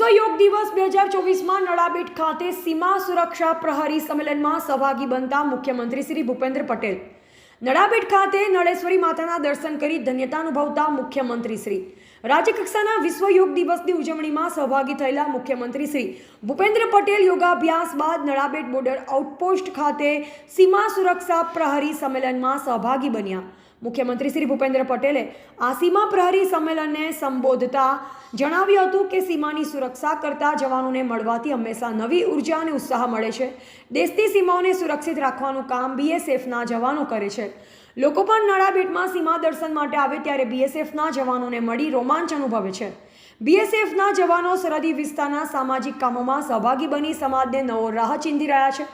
વિશ્વ યોગ દિવસ 2024માં નડાબેટ ખાતે સીમા સુરક્ષા પ્રહરી સંમેલનમાં સહભાગી બનતા મુખ્યમંત્રી શ્રી ભૂપેન્દ્ર પટેલ નડાબેટ ખાતે નળેશ્વરી માતાના દર્શન કરી ધન્યતા અનુભવતા મુખ્યમંત્રી શ્રી રાજ્યકક્ષાના વિશ્વ યોગ દિવસની ઉજવણીમાં સહભાગી થયેલા મુખ્યમંત્રી શ્રી ભૂપેન્દ્ર પટેલ યોગાભ્યાસ બાદ નડાબેટ બોર્ડર આઉટપોસ્ટ ખાતે સીમા સુરક્ષા પ્રહરી સંમેલનમાં સહભાગી બન્યા. મુખ્યમંત્રી શ્રી ભૂપેન્દ્ર પટેલે આ સીમા પ્રહરી સંમેલનને સંબોધતા જણાવ્યું હતું કે સીમાની સુરક્ષા કરતા જવાનોને મળવાથી હંમેશા નવી ઉર્જા અને ઉત્સાહ મળે છે. દેશની સીમાઓને સુરક્ષિત રાખવાનું કામ બીએસએફના જવાનો કરે છે. લોકો પણ નડાબેટમાં સીમા દર્શન માટે આવે ત્યારે બીએસએફના જવાનોને મળી રોમાંચ અનુભવે છે. બીએસએફના જવાનો સરહદી વિસ્તારના સામાજિક કામોમાં સહભાગી બની સમાજને નવો રાહ ચીંધી રહ્યા છે.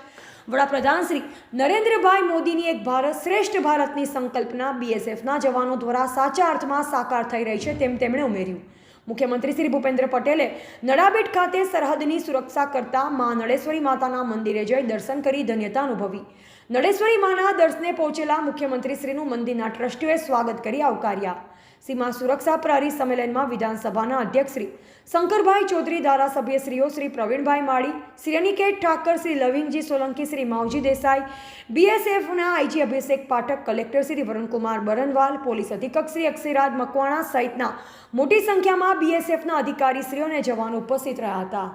વડાપ્રધાન શ્રી નરેન્દ્રભાઈ મોદીની એક ભારત શ્રેષ્ઠ ભારતની સંકલ્પના બીએસએફના જવાનો દ્વારા સાચા અર્થમાં સાકાર થઈ રહી છે તેમ તેમણે ઉમેર્યું. મુખ્યમંત્રી શ્રી ભૂપેન્દ્ર પટેલે નડાબેટ ખાતે સરહદની સુરક્ષા કરતા મા નળેશ્વરી માતાના મંદિરે જઈ દર્શન કરી ધન્યતા અનુભવી. નળેશ્વરી માના દર્શને પહોંચેલા મુખ્યમંત્રી શ્રીનું મંદિરના ટ્રસ્ટીઓએ સ્વાગત કરી આવકાર્યા. સીમા સુરક્ષા પ્રહરી સંમેલનમાં વિધાનસભાના અધ્યક્ષ શ્રી શંકરભાઈ ચૌધરી, ધારાસભ્યશ્રીઓ શ્રી પ્રવીણભાઈ માળી, શ્રી અનિકેત ઠાકર, શ્રી લવિંગજી સોલંકી, શ્રી માવજી દેસાઈ, બીએસએફના આઈજી અભિષેક પાઠક, કલેક્ટર શ્રી વરુણકુમાર બરનવાલ, પોલીસ અધિક્ષક શ્રી અક્ષયરાજ મકવાણા સહિતના મોટી સંખ્યામાં બીએસએફના અધિકારીશ્રીઓ અને જવાનો ઉપસ્થિત રહ્યા હતા.